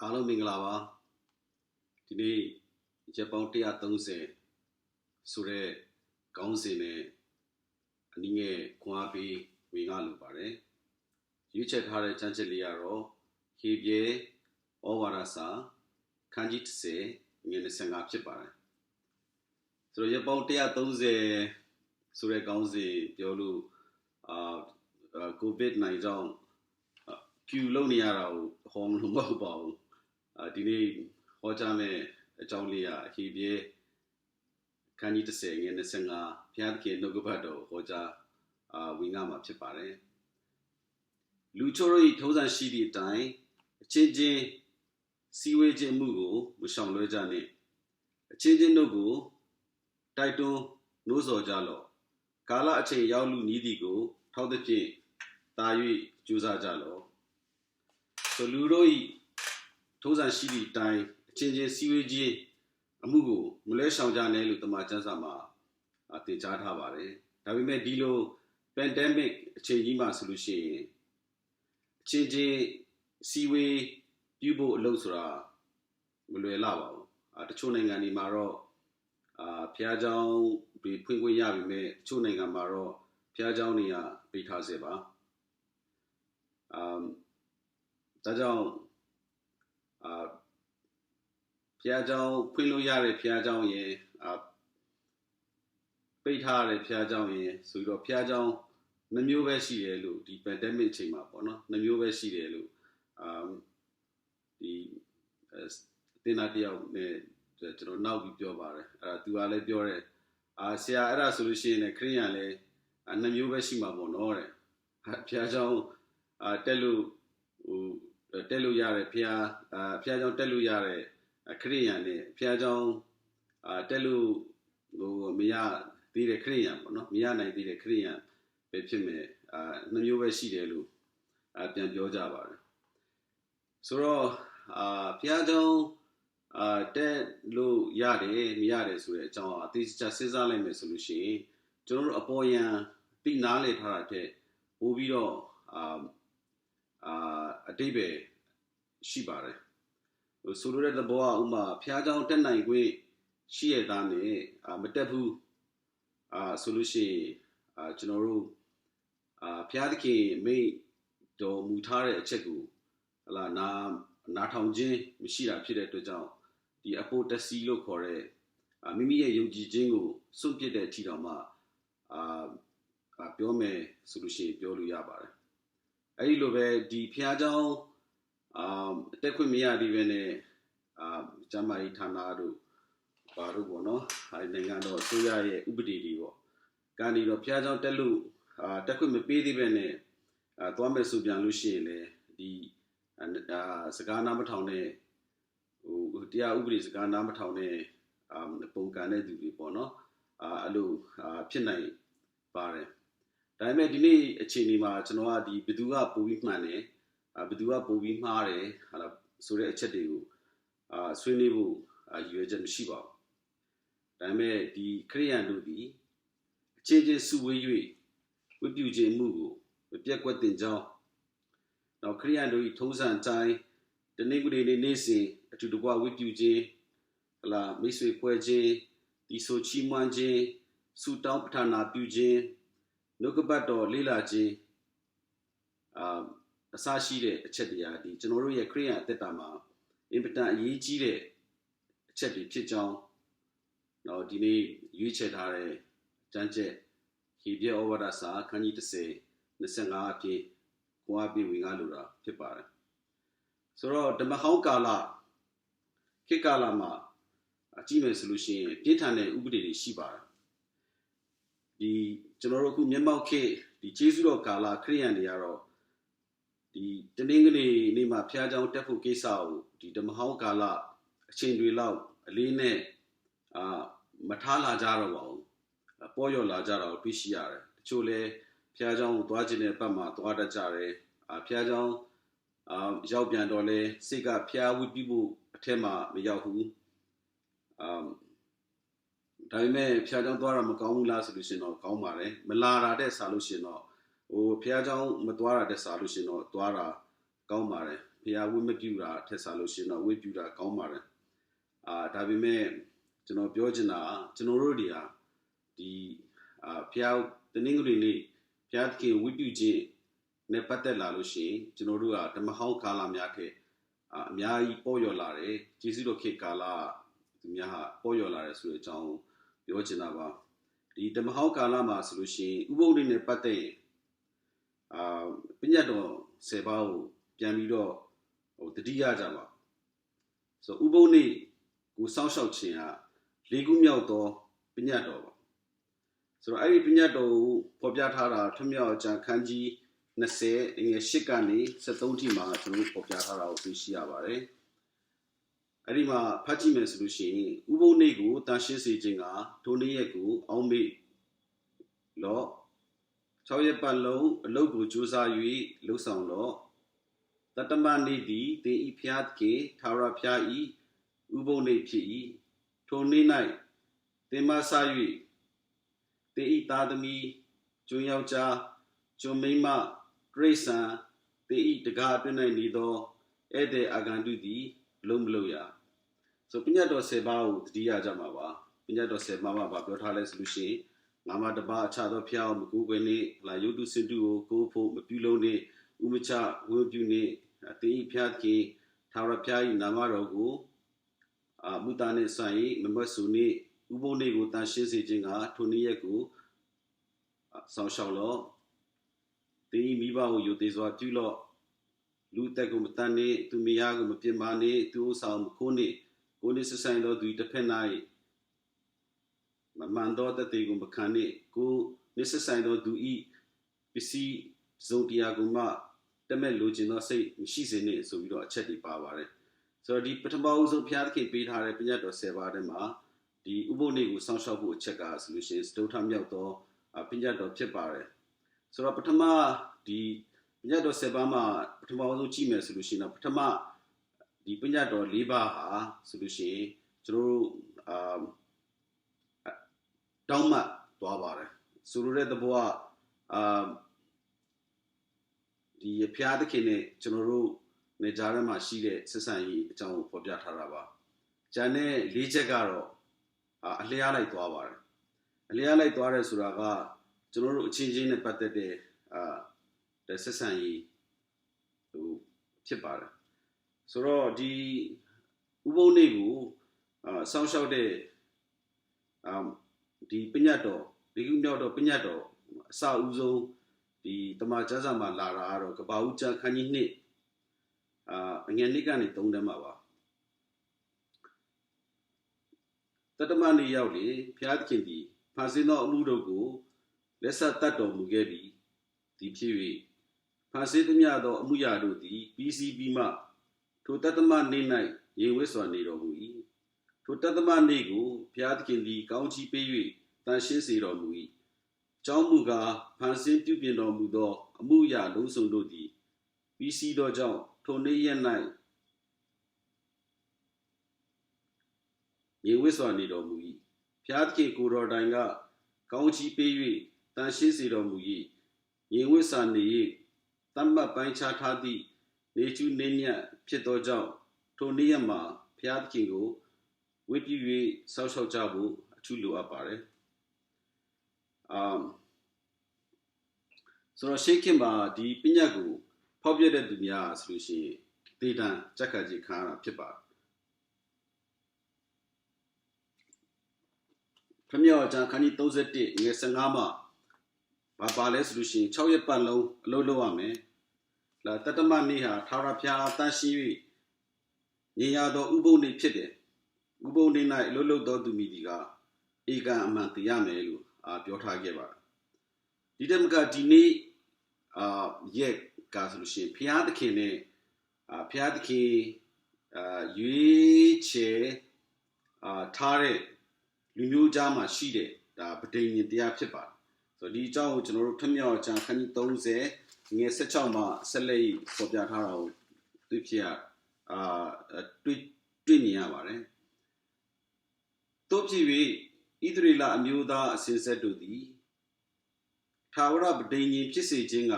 အားလုံးမင်္ဂလာပါဒီနေ့ရက်ပေါင်း130ဆိုတဲ့ခေါင်းစဉ်နဲ့အနည်းငယ်ခွန်အားပေးဝင်ငါလိုပါတယ်ရွေးချယ်ထားတဲ့ချမ်းချက်လေးကတော့ဟေပြဲဩဝါဒစာခန်းကြီး30ငွေ25ဖြစ်ပါတယ်ဆိုတော့ရက်ပေါင်း130ဆိုတဲ့ခေါင်းစဉ်ပြောလို့ကိုဗစ်-19 ကြောင့်ကျူလုံနေရတာကိုဟောမလို့မဟုတ်ပါဘူးဒီနေ့ဟောကြားမယ့်အကြောင်းလေးကဟေပြဲခန်းကြီး30ငွေ25ဘုရားသခင်နှုတ်ကပတ်တော်ဟောကြားဝင်ငါမှာဖြစ်ပါတယ်လူချို့တို့၏ထုံးစံရှိသည့်အတိုင်းအချင်းချင်းစီဝေးခြင်းမှုကိုမရှောင်လွှဲကြနှင့်အချင်းချင်းတို့ကိုတိုက်တွန်းနှိုးဆော်ကြလော့ကာလအချိန်ရောက်လူနီးသည်ကိုထောက်သဖြင့်တာ၍ကြိုးစားကြလော့ဆိုလူတို့၏ထုံးစံရှိသည့်အတိုင်းအချင်းချင်းစီဝေးခြင်းအမှုကိုမလွဲရှောင်ကြနဲ့လို့တမန်ကျမ်းစာမှာသင်ကြားထားပါတယ်ဒါပေမဲ့ဒီလို pandemic အချိန်ကြီးမှာဆိုလို့ရှိရင်အချင်းချင်းစီဝေးပြုဖို့အလုပ်ဆိုတာမလွယ်လာပါဘူးတချို့နိုင်ငံတွေမှာတော့ဘုရားကျောင်းတွေဖွင့်ခွင့်ရပြီမဲ့တချို့နိုင်ငံမှာတော့ဘုရားကျောင်းတွေကပိတ်ထားစေပါဒါကြောင့်ဘုရားကျောင်းဖွင့်လို့ရတဲ့ဘုရားကျောင်းရင်ပိတ်ထားတဲ့ဘုရားကျောင်းရင်ဆိုတော့ဘုရားကျောင်းနှမျိုးပဲရှိတယ်လို့ဒီ pandemic အချိန်မှာပေါ့နော်နှမျိုးပဲရှိတယ်လို့ဒီသင်္နာတယောက်နဲ့ကျွန်တော်နောက်ပြီးပြောပါတယ်သူကလည်းပြောတယ်ဆရာအဲ့ဒါဆိုလို့ရှိရင်ခရစ်ယာန်လည်းနှမျိုးပဲရှိမှာပေါ့နော်တဲ့ဘုရားကျောင်းတက်လို့ရတဲ့ဘုရားကျောင်းတက်လို့ရတဲ့ခရစ်ယာန်နဲ့ဘုရားကျောင်းတက်လို့မရသေးတဲ့ခရစ်ယာန်ပေါ့နော်မရနိုင်သေးတဲ့ခရစ်ယာန်ပဲဖြစ်မယ်နှမျိုးပဲရှိတယ်လို့ပြန်ပြောကြပါတယ်ဆိုတော့ဘုရားကျောင်းတက်လို့ရတယ်မရတယ်ဆိုတဲ့အကြောင်းအသေးစိတ်စဉ်းစားလိုက်မယ်ဆိုလို့ရှိရင်ကျွန်တော်တို့အပေါ်ယံတိနားလေထားတာတဲ့ပို့ပြီးတော့အတိတ်ပဲရှိပါတယ်ဆိုလိုတဲ့သဘောကဥမာဘုရားကျောင်းတက်နိုင်ခွင့်ရှိရတာနဲ့မတက်ဘူးဆိုလို့ရှိရင်ကျွန်တော်တို့ဘုရားသခင်မိန့်တော်မူထားတဲ့အချက်ကိုဟလာနာထောင်ခြင်းမရှိတာဖြစ်တဲ့အတွက်ကြောင့်ဒီအပိုတစီလို့ခေါ်တဲ့မိမိရဲ့ယုံကြည်ခြင်းကိုစွန့်ပစ်တဲ့အထိတောင်မှပြောမယ်ဆိုလို့ရှိရင်ပြောလို့ရပါတယ်အဲဒီလိုပဲဒီဘုရားကျောင်းတက်ခွင့်မရသေးဘဲနဲ့ကျမ်းမာရေးဌာနတို့ဘာလို့ပေါ့နော်နိုင်ငံတော်အစိုးရရဲ့ဥပဒေတွေပေါ့ကနေတော့ဘုရားကျောင်းတက်လို့တက်ခွင့်မပေးသေးဘဲနဲ့သွားမယ်ဆိုပြန်လို့ရှိရင်လေဒီစကားနားမထောင်တဲ့တရားဥပဒေစကားနားမထောင်တဲ့ပုံကံတဲ့သူတွေပေါ့နော်အဲ့လိုဖြစ်နိုင်ပါတယ်ဒါပေမဲ့ဒီနေ့အခြေအနေမှာကျွန်တော်ကဒီဘယ်သူကပိုပြီးမှန်တယ်ဘယ်သူကပိုပြီးမှားတယ်ဆိုတဲ့အချက်တွေကိုဆွေးနွေးဖို့ရည်ရွယ်ချက်မရှိပါဘူးဒါပေမဲ့ဒီခရိယန်တို့ဒီအချင်းချင်းစုဝေး၍ဝတ်ပြုခြင်းမှုကိုမပြတ်ကွက်တင်ကြောင်းနောက်ခရိယန်တို့၏ထုံးစံတိုင်းတနေ့ကလေးနေ့စဉ်အတူတကွဝတ်ပြုခြင်းမိတ်ဆွေဖွဲ့ခြင်းဒီဆိုချီးမွမ်းခြင်းဆုတောင်းပဌာနာပြုခြင်းနှုတ်ကပတ်တော်လေ့လာခြင်းအစရှိတဲ့အချက်တရားဒီကျွန်တော်တို့ရဲ့ခရိယန်အသက်တာမှာအင်ပတန်အရေးကြီးတဲ့အချက်တွေဖြစ်ကြောင်းတော့ဒီနေ့ရွေးချယ်ထားတဲ့ကျမ်းချက်ဟေပြဲဩဝါဒစာခန်းကြီး30:25အဖြစ်ကိုအားပေးဝင်ကားလိုတာဖြစ်ပါတယ်ဆိုတော့ဓမ္မဟောင်းကာလခေတ်ကာလမှာကြည့်မယ်ဆိုလို့ရှိရင်ပြည့်ထန်တဲ့ဥပဒေတွေရှိပါတယ်ဒီကျွန်တော်တို့အခုမျက်မှောက်ခေတ်ဒီကျေးဇူးတော်ကာလခရိယန်တွေကတော့ဒီတနင်္ဂနွေနေ့မှာဘုရားကျောင်းတက်ဖို့ကိစ္စကိုဒီဓမ္မဟောင်းကာလအချိန်တွေလောက်အလေးနဲ့မထားလာကြတော့ပါဘူးပေါ်ရော်လာကြတာကိုတွေ့ရှိရတယ်တချို့လဲဘုရားကျောင်းကိုသွားခြင်းတဲ့ဘက်မှာသွားတတ်ကြတယ်ဘုရားကျောင်းရောက်ပြန်တော့လဲစိတ်ကဘုရားဝတ်ပြုဖို့အထက်မှာမရောက်ဘူးဒါပေမဲ့ဘုရားကျောင်းသွားတာမကောင်းဘူးလားဆိုလို့ရှိရင်တော့ကောင်းပါတယ်မလာတာတဲ့ဆာလို့ရှိရင်တော့ဘုရားကျောင်းမသွားတာတဲ့ဆာလို့ရှိရင်တော့သွားတာကောင်းပါတယ်ဘ ရားဝိမပြုတာထက်စားလို့ရှိရင်တော့ဝိပြုတာကောင်းပါတယ်ဒါပေမဲ့ကျွန်တော်ပြောချင်တာကျွန်တော်တို့တွေဟာဒီဖျားတနင်္ဂနွေနေ့ဖျားသခင်ဝိပြုခြင်းနဲ့ပတ်သက်လာလို့ရှိရင်ကျွန်တော်တို့ကဓမ္မဟောင်းကာလများထက်အများကြီးပေါ်ရလာတယ်ကျေးဇူးတော်ခေတ်ကာလသူများဟာပေါ်ရလာတယ်ဆိုတဲ့အကြောင်းပြောချင်တာပါဒီဓမ္မဟောင်းကာလမှာဆိုလို့ရှိရင်ဥပုသ်နေ့နဲ့ပတ်သက်ရင်ပညတ်တော်10ပါးကိုပြန်ပြီးတော့တတိယကြပါဆိုဥပုသ်နေ့ကိုစောင့်ရှောက်ခြင်းက၄ခုမြောက်သောပညတ်တော်ပါဆိုတော့အဲ့ဒီပညတ်တော်ကိုဖော်ပြထားတာထွမြောက်အကျမ်းခန်းကြီး20ငွေ8ကနေ73ထိမှာကျွန်တော်ဖော်ပြထားတာကိုသိရှိရပါတယ်အဲ့ဒီမှာဖတ်ကြည့်မယ်ဆိုလို့ရှိရင်ဥပုသ်နေ့ကိုတန်ရှင်းစေခြင်းကထိုနေ့ရက်ကိုအောက်မေ့လော့6ရက်ပတ်လုံးအလုပ်ကိုကြိုးစား၍လှုပ်ဆောင်လော့တတမနေ့သည်သင်ဤဖျားကေထာဝရဖျားဤဥပုသ်နေ့ဖြစ်၏ထိုနေ့၌သင်မဆ၍သင်ဤသားသမီးကျွန်းယောက်ျားကျွန်းမိန်းမတရိษံသင်ဤတကားအတွင်း၌နေသောဧည့်သည်အာဂန္တုသည်အလုံးမလုံးရဆိုပညတ်တော်10ပါးကိုတတိယကြမှာပါပညတ်တော်10ပါးမှာပြောထားလဲဆိုလို့ရှိရင်ငါမတပါအခြားသောဖျားမကူကွယ်နေလာယုတုစင်တုကိုကိုဖို့မပြုလုံးနေဥမချဝိပြုနေသင်ဤဖျားခင်ထာဝရဖျား၏နာမတော်ကိုမူတာနှင့်ဆိုင်မမတ်စုနေဥပုသ်နေ့ကိုတန်ရှင်းစေခြင်းကထိုနေ့ရက်ကိုဆောင်ရှောက်လော့သင်ဤမိဘကိုယုတ်သေးစွာပြုလော့လူတက်ကိုမတန်နေသူမယားကိုမပြစ်မှားနေသူဥဆောင်မခိုးနေကိုနေစဆိုင်သောသူတစ်ဖက်၌မမှန်သောတသက်ကိုမခံနေကိုနေစဆိုင်သောသူဤပစ္စည်းဇုံတရားကိုမှတမဲ့လိုချင်သောစိတ်မရှိစေနဲ့ဆိုပြီးတော့အချက်တွေပါပါတယ်ဆိုတော့ဒီပထမဦးဆုံးဘုရားသခင်ပေးထားတဲ့ပညတ်တော်10ပါးထဲမှာဒီဥပုသ်နေ့ကိုစောင့်ရှောက်ဖို့အချက်ကဆိုလို့ရှိရင်စတုထမြောက်သောပညတ်တော်ဖြစ်ပါတယ်ဆိုတော့ပထမဒီပညတ်တော်10ပါးမှာပထမဆုံးကြည့်မယ်ဆိုလို့ရှိရင်တော့ပထမဒီပညတ်တော်4ပါးဟာဆိုလို့ရှိရင်ကျွန်တော်တို့တောင်းမှသွားပါတယ်ဆိုလိုတဲ့သဘောကဒီဘုရားသခင်နဲ့ကျွန်တော်တို့နေကြားထဲမှာရှိတဲ့ဆက်ဆံရေးအကြောင်းကိုဖော်ပြထားတာပါ။ကျန်တဲ့၄ချက်ကတော့အလျားလိုက်သွားပါတယ်။အလျားလိုက်သွားတယ်ဆိုတာကကျွန်တော်တို့အချင်းချင်းနဲ့ပတ်သက်တဲ့ဆက်ဆံရေးဟိုဖြစ်ပါတယ်။ဆိုတော့ဒီဥပုသ်နေ့ကိုစောင့်ရှောက်တဲ့ဒီပညတ်တော်ဒီခုမြောက်တော့ပညတ်တော်အစအဦးဆုံးဒီတမန်ကျမ်းစာမှာလာတာကတော့ကပ္ပဦးကျမ်းခန်းကြီး2အငယ်1ကနေ3တန်းမှာပါတတမန်နေ့ရောက်လေဘုရားသခင်သည်ဖန်ဆင်းသောအမှုတို့ကိုလက်ဆက်တတ်တော်မူခဲ့ပြီးဒီဖြစ်၍ဖန်ဆင်းသမျှသောအမှုရာတို့သည်ပြီးစီးပြီးမှထိုတတမနေ့၌ရေဝဲစွာနေတော်မူ၏ထိုတတမနေ့ကိုဘုရားသခင်သည်ကောင်းချီးပေး၍တန်ရှင်းစေတော်မူ၏ကျောင်းမူကားဖန်ဆင်းပြုပြင်တော်မူသောအမှုရာလုံးစုံတို့သည်ပြီးစီးသောကြောင့်ထိုနေ့ရက်၌ရေဝဲစွာနေတော်မူ၏ဘုရားသခင်ကိုယ်တော်တိုင်ကကောင်းချီးပေး၍တန်ရှင်းစေတော်မူ၏ရေဝဲစွာနေ၍တမ္မတ်ပိုင်းခြားထားသည့်နေကျူးနေညံ့ဖြစ်သောကြောင့်ထိုနေ့ရက်မှာဘုရားသခင်ကိုဝိပြု၍ဆောက်ရှောက်ကြဖို့အထူးလိုအပ်ပါတယ်ဆိုတော့ရှေးခေတ်မှာဒီပညတ်ကိုဖောက်ပြတဲ့သူများဆိုလို့ရှိရင်ဒေတံကြက်ခါကြီးခံရတာဖြစ်ပါတယ်ခမယောကျမ်းခန်းကြီး31ငွေ15မှာဘာပါလဲဆိုလို့ရှိရင်6ရက်ပတ်လုံးအလုပ်လုပ်ရမယ်လာတတမနေ့ဟာထာဝရဘုရားတန်ရှင်း၍ညင်ရသောဥပုသ်နေ့ဖြစ်တယ်ဥပုသ်နေ့၌အလုပ်လုပ်သောသူမိဒီကဧကအမှန်တရားမယ်လို့ပြောထားခဲ့ပါတယ်ဒီတမကဒီနေ့ရက်ကဆိုလို့ရှိရင်ဘုရားသခင်နဲ့ဘုရားသခင်ရွေးချယ်ထားတဲ့လူမျိုးကြားမှာရှိတဲ့ဒါပဋိညာဉ်တရားဖြစ်ပါတယ်ဆိုတော့ဒီအကြောင်းကိုကျွန်တော်တို့ထွမြောက်ကျမ်းခန်းကြီး30ငွေ16မှာဆက်လက်ပေါ်ပြထားတာကိုတွေ့ဖြစ်တွေ့မြင်ရပါတယ်တို့ဖြစ်၍ဣသရေလအမျိုးသားအစဉ်ဆက်တို့သည်ထာဝရပဋိညာဉ်ဖြစ်စေခြင်းက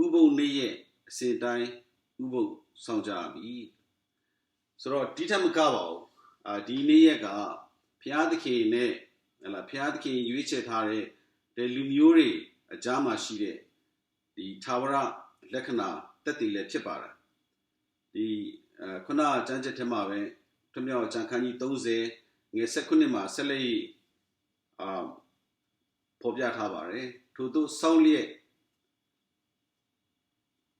ဥပုသ်နေ့ရဲ့အစဉ်တိုင်း ဥပုပ်ဆောင်ကြပြီဆိုတော့ဒီထက်မကပါဘူးဒီနေ့ရက်ကဘုရားသခင်နဲ့ဟလာဘုရားသခင်ရွေးချယ်ထားတဲ့လူမျိုးတွေအကြားမှာရှိတဲ့ဒီသာဝရလက္ခဏာတက်တည်လည်းဖြစ်ပါတယ်ဒီခုနကျမ်းချက်ထဲမှာပဲထွမြောက်ကျမ်းခန်းကြီး30ငယ်19မှာဆက်လက်ဖော်ပြထားပါတယ်ထို့သောစောင့်လျက်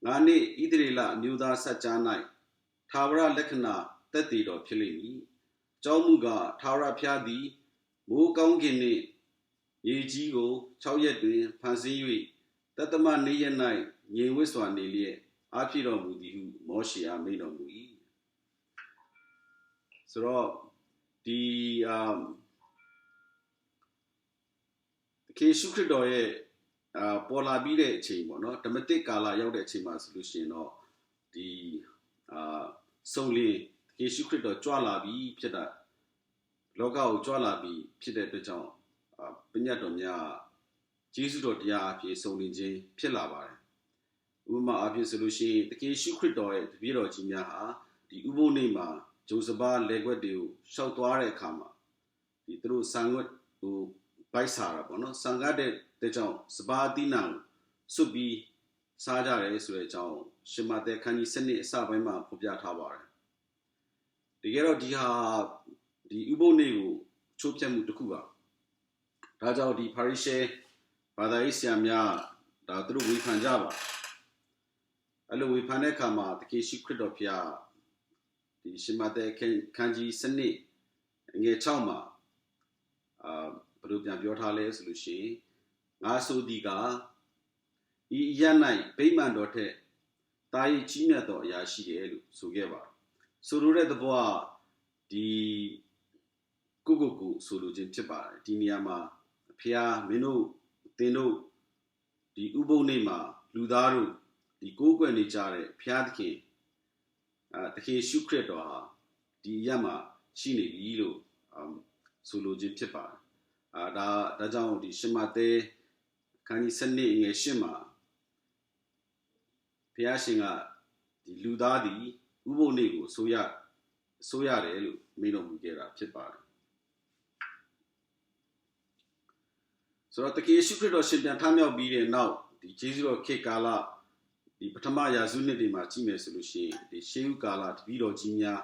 ငါနှင့်ဣသရေလအမျိုးသားဆက်ကြား၌သာဝရလက္ခဏာတက်တည်တော်ဖြစ်လိမ့်မည်။ကြောင်းမူကသာဝရဖျားသည်မိုးကောင်းကင်နှင့်ရေကြီးကို6ရက်တွင်ဖန်ဆင်း၍တတ္တမနေ့ရက်၌ငြိမ်ဝတ်စွာနေလျက်အားဖြည့်တော်မူသည်ဟုမောရှေအားမိန့်တော်မူ၏။ဆိုတော့ဒီသခင်ယေရှုခရစ်တော်ရဲ့ပေါ်လာပြီးတဲ့အချိန်ပေါ့နော်ဓမ္မတိကာလရောက်တဲ့အချိန်မှာဆိုလို့ရှိရင်တော့ဒီစုံလင်ယေရှုခရစ်တော်ကြွလာပြီးဖြစ်တာလောကကိုကြွလာပြီးဖြစ်တဲ့အတွက်ကြောင့်ပညတ်တော်များယေရှုတော်တရားအဖြစ်စုံလင်ခြင်းဖြစ်လာပါတယ်ဥပမာအဖြစ်ဆိုလို့ရှိရင်သခင်ယေရှုခရစ်တော်ရဲ့တပည့်တော်ကြီးများဟာဒီဥပုသ်နေ့မှာဂျိုစဘာလက်ွက်တွေကိုရှောက်သွားတဲ့အခါမှာဒီသူတို့ဆံွက်ဟိုဘိုက်စားတာပေါ့နော်ဆံကတဲ့ကြောင့်စဘာအသီးနှံစွပ်ပြီးစားကြတယ်ဆိုတဲ့အကြောင်းရှင်မဿဲခန်းကြီး7အစပိုင်းမှာဖော်ပြထားပါတယ်တကယ်တော့ဒီဥပုသ်နေ့ကိုချိုးဖျက်မှုတစ်ခုပါဒါကြောင့်ဒီပါရီရှဲဘာသာရေးဆရာများဒါသူတို့ဝေဖန်ကြပါအဲ့လိုဝေဖန်တဲ့အခါမှာတကယ်ရှိခရစ်တော်ဖျားဒီရှင်မဿဲခန်းကြီး7ငယ်6မှာဘယ်လိုပြန်ပြောထားလဲဆိုလို့ရှိရင်ငါဆိုဒီကဤရ၌ဗိမာန်တော်ထက်တာ၏ကြီးမြတ်သောအရာရှိတယ်လို့ဆိုခဲ့ပါဆိုလိုတဲ့သဘောကဒီကိုဆိုလိုခြင်းဖြစ်ပါတယ်ဒီနေရာမှာဖျားမင်းတို့သင်တို့ဒီဥပုသ်နေ့မှာလူသားတို့ဒီကိုးကွယ်နေကြတဲ့ဖျားသခင်သခင်ရှုခရစ်တော်ဟာဒီရမှာရှိနေပြီလို့ဆိုလိုခြင်းဖြစ်ပါတယ်ဒါကြောင့်ဒီရှင်မဿဲခန်းကြီး7ငယ်8မှာဘုရားရှင်ကဒီလူသားဒီဥပုသ်နေ့ကိုဆိုရတယ်လို့မိန့်တော်မူခဲ့တာဖြစ်ပါတယ်ဆိုတော့တကယ်ယေရှုခရစ်တော်ရှင်ပြန်ထမြောက်ပြီးတဲ့နောက်ဒီဂျေဇုတော်ခေတ်ကာလဒီပထမရာစုနှစ်တွေမှာကြည့်မယ်ဆိုလို့ရှိရင်ဒီရှေးဥကာလတပည့်တော်ကြီးများ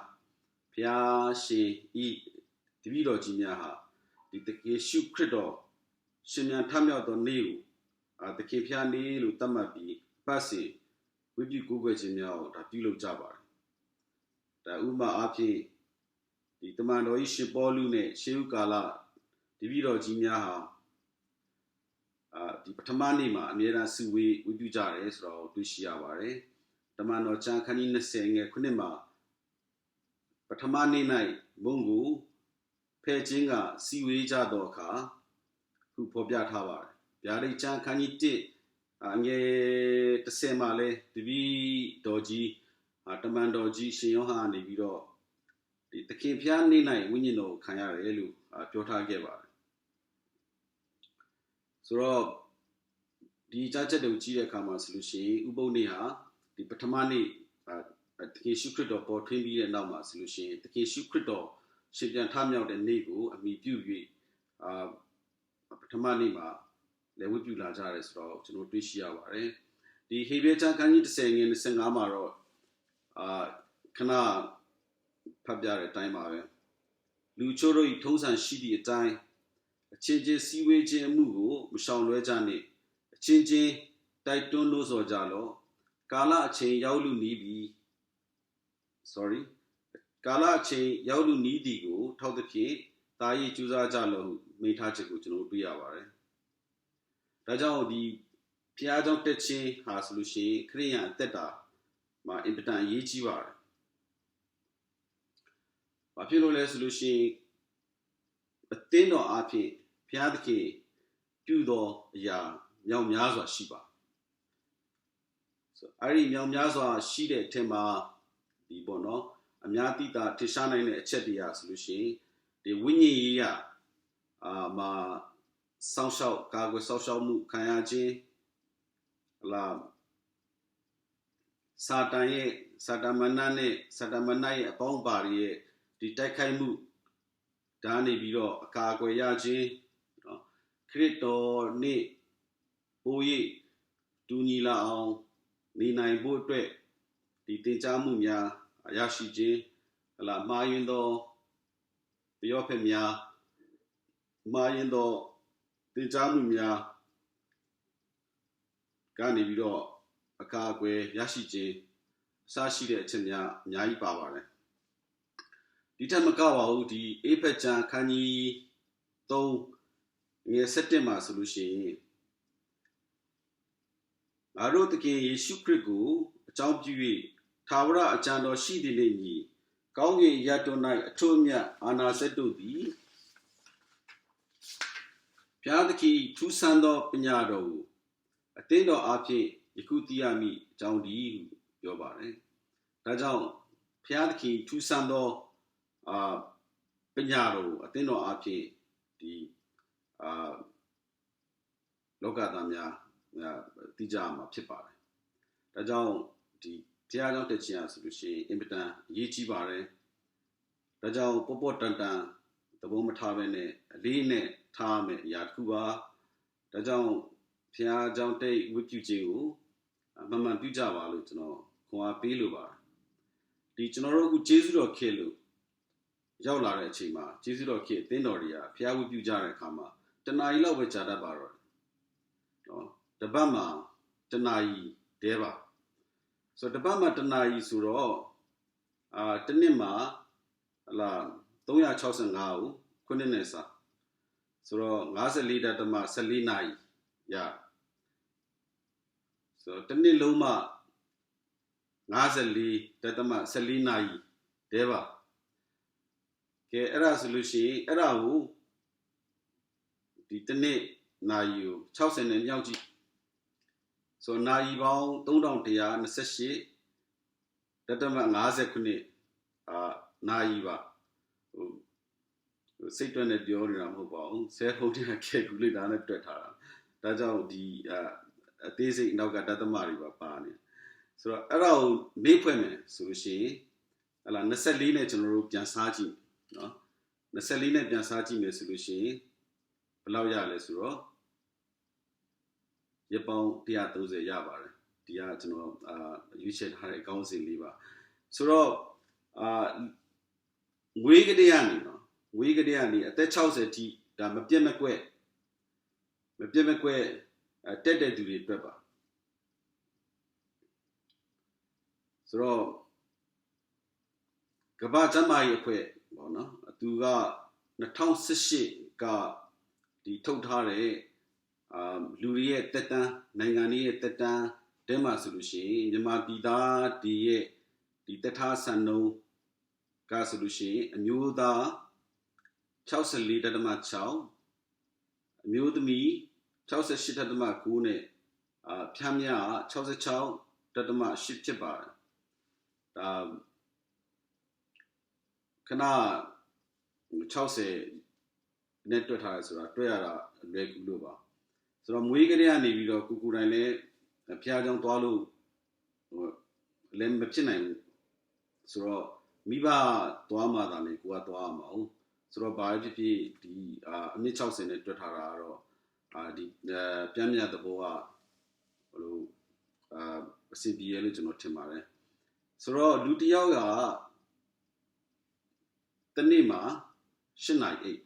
ဘုရားရှင်ဤတပည့်တော်ကြီးများဟာဒီတကယ်ယေရှုခရစ်တော်ရှင်ပြန်ထမြောက်သောနေ့ကိုတကယ်ဖျားနေ့လို့သတ်မှတ်ပြီးပတ်စဉ်ဝိပုကိုးကွယ်ခြင်းများကိုဒါပြုလုပ်ကြပါတယ်ဒါဥပမာအားဖြင့်ဒီတမန်တော်ကြီးရှင်ပေါလုနဲ့ရှေးဥကာလတပည့်တော်ကြီးများဟာဒီပထမနေ့မှာအမြဲတမ်းစုဝေးဝိပုကြတယ်ဆိုတော့တွေ့ရှိရပါတယ်တမန်တော်ကျမ်းခန်းကြီး20ငယ်9မှာပထမနေ့၌မုံကိုဖဲ့ခြင်းကစီဝေးကြသောအခါခုဖော်ပြထားပါတယ်ဗျာဒိတ်ကျမ်းခန်းကြီး1ငယ်10မှာလဲတပည့်တော်ကြီးတမန်တော်ကြီးရှင်ယောဟန်နေပြီးတော့ဒီသခင်ဖျားနေ့၌ဝိညာဉ်တော်ကိုခံရတယ်လို့ပြောထားခဲ့ပါတယ်ဆိုတော့ဒီကြားချက်တွေကိုကြည့်တဲ့အခါမှာဆိုလို့ရှိရင်ဥပုသ်နေ့ဟာဒီပထမနေ့သခင်ရှုခရစ်တော်ပေါ်ထွန်းပြီးတဲ့နောက်မှာဆိုလို့ရှိရင်သခင်ရှုခရစ်တော်ရှင်ပြန်ထမြောက်တဲ့နေ့ကိုအမိပြု၍ပထမနေ့မှာလည်းဝတ်ပြုလာကြတယ်ဆိုတော့ကျွန်တော်တွေ့ရှိရပါတယ်ဒီဟေဘဲကျမ်းခန်းကြီး10ငယ်25မှာတော့ခဏဖတ်ပြတဲ့အတိုင်းပါပဲလူချို့တို့၏ထုံးစံရှိသည့်အတိုင်းအချင်းချင်းစည်းဝေးခြင်းအမှုကိုမရှောင်လွှဲကြနှင့်အချင်းချင်းတိုက်တွန်းလို့ဆိုကြလောကာလအချိန်ရောက်လူနီးပြီကာလအချိန်ရောက်လူနီးသည်ကိုထောက်သဖြင့်တာရည်ကျူးစားကြလို့မိထားချက်ကိုကျွန်တော်တွေ့ရပါတယ်ဒါကြောင့်ဒီဖျားကြောင့်တက်ချင်းဟာဆိုလို့ရှိရင်ခရိယံအသက်တာမှာအင်ပတန်အရေးကြီးပါတယ်ဘာဖြစ်လို့လဲဆိုလို့ရှိရင်အသင်းတော်အဖြစ်ဘုရားသခင်ပြုသောအရာမြောက်များစွာရှိပါဆိုအဲ့ဒီမြောက်များစွာရှိတဲ့အထက်မှာဒီပေါ့နော်အများသိတာထင်ရှားနိုင်တဲ့အချက်တွေဆိုလို့ရှိရင်ဒီဝိညာဉ်ရေးမှာစောင့်ရှောက်ကာကွယ်စောင့်ရှောက်မှုခံရခြင်းစာတန်ရဲ့ Satamana ne Satamana upon body the Takaimu Dani Biro Kagwayaji Krito ne Boye Dunila on Nina Botre the Tejamuya Ayashiji La Mayundo the Opemia Mayundo the Jamuya Gani Biro Akagwe Yashiji Sashi de Chenya Nyai Bavare. The Tamakawa, the Apecha Kani, though near September solution. I wrote the king Yeshukregu, Chaupi, Tawra, a chando Shidi, Kaungi Yatonai, Atomia, Anna Setudi, Piadaki, two sando Pignado, a tendo api, Yakutiami, Chaundi, Yobare. Tajao, Piadaki, two sando. Pignaro, a teno api, the Logadamia, Tijama, Tipare. Tajao, the Tiago Techia solution, impetant, Yichi Bare, Tajao, Popo Tanta, the Womatavene, Line, Tame, Yakuba, Tajao, Pia Jante, Wikiu, Mamma Pijava, Lutino, Koa Piluba. The General who Jesu Kelu. Yawla Chima, Jesu Kit, Tenoria, Piawu Pujara Kama, Tanaila which other barrel. The Bama, Tanai, Deva. So the Bama Tanai Suro, Tanima, La, Toya Chosen Gau, Kuninesa. So Gaza leader the Ma Salinai, ya. So Tani Luma, Gaza Lee, Tatama Salinai, Deva. Era solution, era who the Tene Nayu, Chausen and Yauji. So Naiba, don't tea, necessity, that the Nazakune, Naiva, Satan at the Oriam Mobile, say holding a cake really done at Twitter. That's how the Daisy now got that the Mariva Pani. So around Napome, solution, a la Nassalina general Jansaji. No, the Salina Jansaji solution, Palauya Lesuro, Yapon Piatos a Yavar, Diatino, you should have a council liver. So, Wigadiani, at that house at tea, Mapjemaque, Teddy to the pepper. So, Kabajamai. Tuga the town Sishi ga the Totare, Lurie Teta, Nangani Teta, Dema solution, Yama Bida, the Teta Sano Ga solution, and Muda Chauseli Dadama Chow, Mud me, Chausa Shitadama Kune, Piamia, Chausa Chow, Dadama Shipchibar. Kana Chause network has a prayer regular. So I'm wigging a video, Kukurane, a Piajan Tualu, Lembachina. So Miba Tuama than Kuatuama. So by the Nichause network, the Piamia the Boa, CB eligible Timare. So Lutiaga. The Nima, Shinai 8.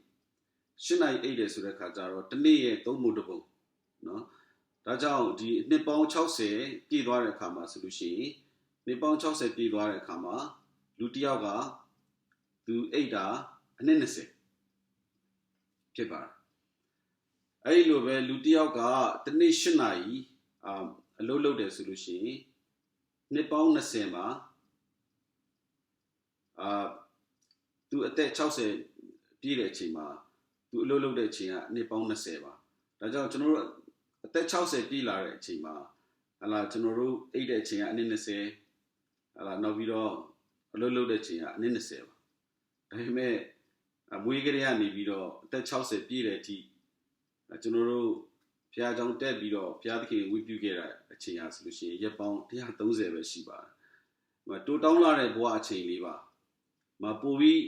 Shinai 8 is the Kajaro, the Nia Domutable. No? Tajao, the Nippon Chause, Didware Kama Solushi, Nippon Chause Didware Kama, Lutiaga, to Ada, and Nenese. Kibar. Ailove, Lutiaga, the Nishinai, a Lolo de Solushi, Nippon Nasema, to attack Chelsea, Peter Chima, to Lolo de Chia, Nippon Naseva. That's general attack Chelsea, Pilar Chima, a la general 8 Chia, and in the say, a la Novido, a Lolo de Chia, and in the Seva. I may a Wigariani video, attack Chelsea, Peter T. A general Piajon Debido, Piatki, with you get a Chia solution, Yapon, Tia Doze Shiba. တိုးတောင်းလာတဲ့ဘဝအချိန်လေးပါပိုပြီး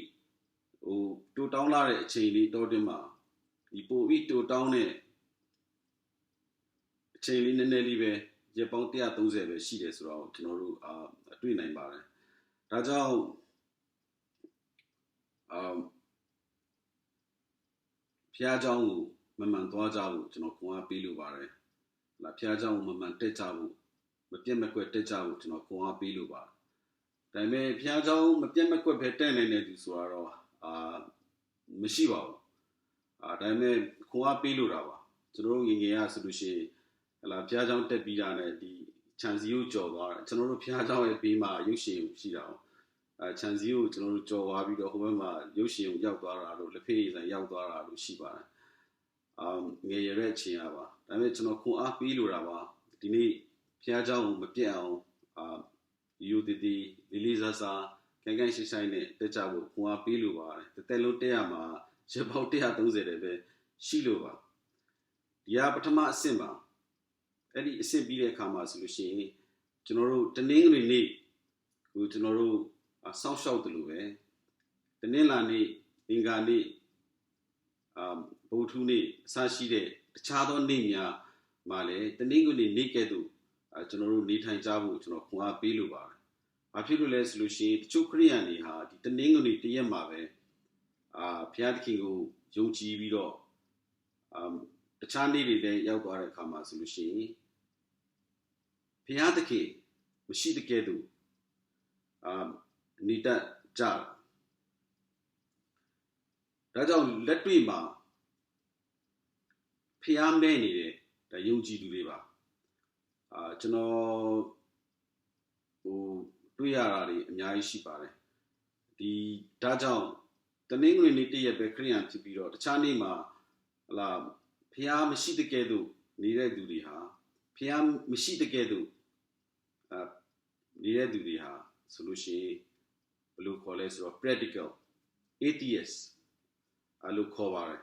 တိုးတောင်းလာတဲ့အချိန်လေးတောတွင်းမှာဒီပိုပြီးတိုးတောင်းတဲ့အချိန်လေးနည်းနည်းလေးပဲရက်ပေါင်း130ပဲရှိတယ်ဆိုတော့ကျွန်တော်တို့တွေ့နိုင်ပါတယ်ဒါကြောင့်ဖျားเจ้าကိုမမှန်သွားကြဖို့ကျွန်တော်ခွန်အားပေးလိုပါတယ်လာဖျားเจ้าကိုမမှန်တက်ကြဖို့မပြတ်မကွက်တက်ကြဖို့ကျွန်တော်ခွန်အားပေးလိုပါတယ်ဒါပေမဲ့ဖျားเจ้าမပြတ်မကွက်ပဲတက်နိုင်တဲ့သူဆိုတော့မရှိပါဘူးဒါပေမဲ့ခွန်အားပေးလိုတာပါကျွန်တော်တို့ငငယ်ရဆိုလို့ရှိရင်လာဖျားเจ้าတက်ပြီးတာနဲ့ဒီခြံစည်းကိုကြော်သွားတယ်ကျွန်တော်တို့ဖျားเจ้าရဲ့ဘေးမှာရုပ်ရှင်ရှိတာခြံစည်းကိုကျွန်တော်တို့ကြော်သွားပြီးတော့ဟိုဘက်မှာရုပ်ရှင်ကိုရောက်သွားတာလို့လက်ဖေးရည်ဆိုင်ရောက်သွားတာလို့ရှိပါတယ်ငယ်ရတဲ့အချိန်ပါဒါပေမဲ့ကျွန်တော်ခွန်အားပေးလိုတာပါဒီနေ့ဖျားเจ้าကိုမပြတ်အောင်ယူတည်လေးစားစားကန်ကန်ရှိဆိုင်နဲ့တက်ကြဖို့ခွန်အားပေးလိုပါတယ်တစ်သက်လုံးတက်ရမှာရက်ပေါင်း130တယ်ပဲရှိလို့ပါဒီဟာပထမအဆင့်ပါအဲ့ဒီအဆင့်ပြီးတဲ့အခါမှာဆိုလို့ရှိရင်ကျွန်တော်တို့တနင်္ဂနွေနေ့ကိုကျွန်တော်တို့စောင့်ရှောက်တယ်လို့ပဲတနင်္လာနေ့အင်္ဂါနေ့ဗုဒ္ဓနေ့အစရှိတဲ့တခြားသောနေ့များမှာလည်းတနင်္ဂနွေနေ့ကဲ့သို့ကျွန်တော်တို့နေထိုင်ကြဖို့ကျွန်တော်ခွန်အားပေးလိုပါတယ်။ဘာဖြစ်လို့လဲဆိုလို့ရှိရင်တချို့ခရိယန်တွေဟာဒီတနင်္ဂနွေတရက်မှာပဲဘုရားသခင်ကိုယုံကြည်ပြီးတော့တခြားနေ့တွေလည်းရောက်သွားတဲ့အခါမှာဆိုလို့ရှိရင်ဘုရားသခင်မရှိတဲ့ကဲ့သို့နေတတ်ကြဒါကြောင့်လက်တွေ့မှာဖျားမဲနေတဲ့ဒါယုံကြည်သူတွေပါကျွန်တော်တွေ့ရတာတွေအများကြီးရှိပါတယ်ဒီဒါကြောင့်တနင်္ဂနွေနေ့တည့်ရက်ပဲခရိယန်ဖြစ်ပြီးတော့တခြားနေ့မှာဟလာဖျားမရှိတဲ့ကဲ့သို့နေတဲ့သူတွေဟာဖျားမရှိတဲ့ကဲ့သို့နေတဲ့သူတွေဟာဆိုလို့ရှိရင်ဘယ်လိုခေါ်လဲဆိုတော့ practical atheist လို့ခေါ်ပါတယ်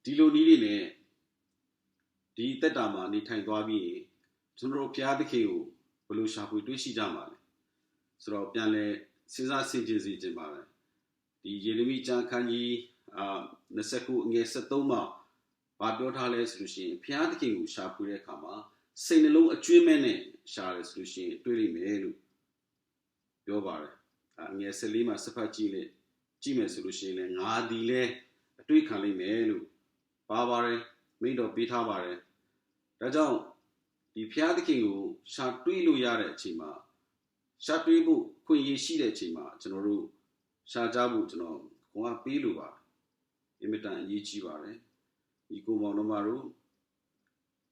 ဒီလိုနည်းတွေနဲ့ဒီတက်တာမှာနေထိုင်သွားပြီးရင်ကျွန်တော်ဘုရားသခင်ကိုဘယ်လိုရှာဖွေတွေ့ရှိကြမှာလဲဆိုတော့ပြန်လဲစဉ်းစားဆင်ခြင်စေခြင်းပါပဲဒီယေရမိကျမ်းခန်းကြီး29အငယ်73မှာဘာပြောထားလဲဆိုလို့ရှိရင်ဘုရားသခင်ကိုရှာဖွေတဲ့အခါမှာစိတ်နှလုံးအကျွမ်းမဲ့နဲ့ရှာတယ်ဆိုလို့ရှိရင်တွေ့လိမ့်မယ်လို့ပြောပါတယ်အငယ်14မှာစဖတ်ကြည့်မယ်ဆိုလို့ရှိရင်လည်းငါဒီလဲအတွေ့ခံလိမ့်မယ်လို့ပါတယ်မိန့်တော်ပေးထားပါတယ်ဒါကြောင့်ဒီဘုရားသခင်ကိုရှာတွေ့လို့ရတဲ့အချိန်မှာရှာတွေ့ဖို့ခွင့်ရရှိတဲ့အချိန်မှာကျွန်တော်တို့ရှာကြဖို့ကျွန်တော်ခွန်အားပေးလို့ပါအင်မတန်အရေးကြီးပါတယ်ဒီကိုမောင်တို့မတို့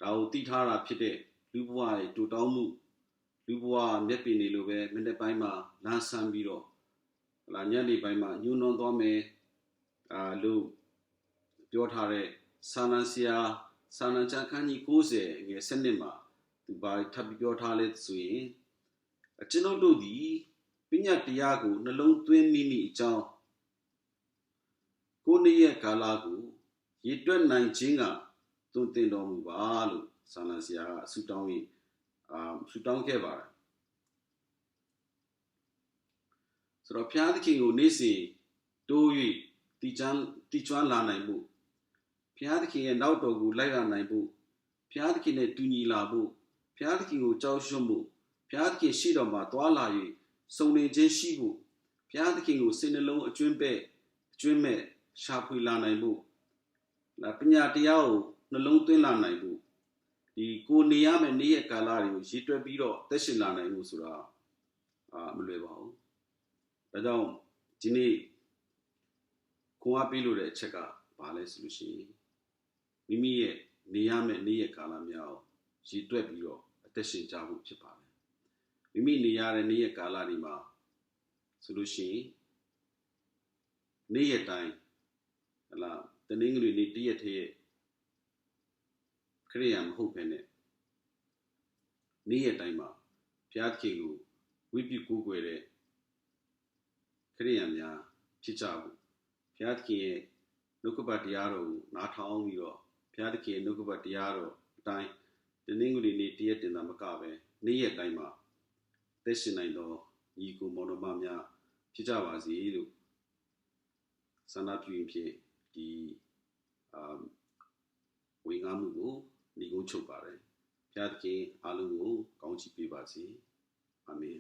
ဒါကိုသိထားတာဖြစ်တဲ့လူဘဝရဲ့တူတောင်းမှုလူဘဝမျက်ပင်နေလို့ပဲမနေ့ပိုင်းမှာလမ်းဆန်းပြီးတော့ညနေပိုင်းမှာညှိုးနှွမ်းသွားမယ်လို့ပြောထားတဲ့စာနန်ဆရာစာနန်ချခန်းကြီး90ငယ်7မှာသူဘာထပ်ပြောထားလဲဆိုရင်ကျွန်ုပ်တို့သည်ပညာတရားကိုနှလုံးသွင်းမိမိအကြောင်းကိုယ်နေ့ရဲ့ကာလကိုရည်တွက်နိုင်ခြင်းကသွန်သင်တော်မူပါလို့စာနန်ဆရာကဆုတောင်းခဲ့ပါတယ်ဆိုတော့ဘုရားသခင်ကိုနေ့စဉ်တိုး၍တည်ကျွမ်းလာနိုင်ဖို့ဘုရားသခင်ရဲ့နောက်တော်ကိုလိုက်လာနိုင်ဖို့ဘုရားသခင်နဲ့တူညီလာဖို့ဘုရားသခင်ကိုကြောက်ရွံ့ဖို့ဘုရားသခင်ရှိတော်မှာတွာလာ၍စုံလင်ခြင်းရှိဖို့ဘုရားသခင်ကိုစိတ်နှလုံးအကျွမ်းမဲ့ရှာဖွေလာနိုင်ဖို့ပညာတရားကိုနှလုံးသွင်းလာနိုင်ဖို့ဒီကိုနေရမယ့်နေ့ရက်ကာလတွေကိုရည်တွက်ပြီးတော့သက်ရှင်လာနိုင်ဖို့ဆိုတာမလွယ်ပါဘူးဒါကြောင့်ဒီနေ့ခွန်အားပေးလို့တဲ့အချက်ကဘာလဲဆိုလို့ရှိရင်မိမိရဲ့နေရမယ့်နေ့ရက်ကာလများကိုရည်တွက်ပြီးတော့အသက်ရှင်ကြဖို့ဖြစ်ပါတယ်မိမိနေရတဲ့နေ့ရက်ကာလတွေမှာဆိုလို့ရှိရင်နေ့ရက်တိုင်းတနင်္ဂနွေနေ့တရက်တည်းခရိယာမဟုတ်ဘဲနဲ့နေ့ရက်တိုင်းမှာဘုရားသခင်ကိုဝိပုကိုးကွယ်တဲ့ခရိယာများဖြစ်ကြဖို့ဘုရားသခင်ရဲ့နှုတ်ကပတ်တရားတော်ကိုနားထောင်ပြီးတော့ဘုရားသခင်ရဲ့နှုတ်ကပတ်တရားတော်အတိုင်းတနင်္ဂနွေနေ့တရက်တင်တာမကပဲ နေ့ရက်တိုင်းမှာသက်ရှင်နိုင်သောညီကိုမောင်နှမများဖြစ်ကြပါစေလို့ဆန္ဒပြုရင်ဖြင့်ဒီဝေငှမှုကိုညီကုန်းချုပ်ပါတယ်ဘုရားသခင်အားလုံးကိုကောင်းချီးပေးပါစေအာမင်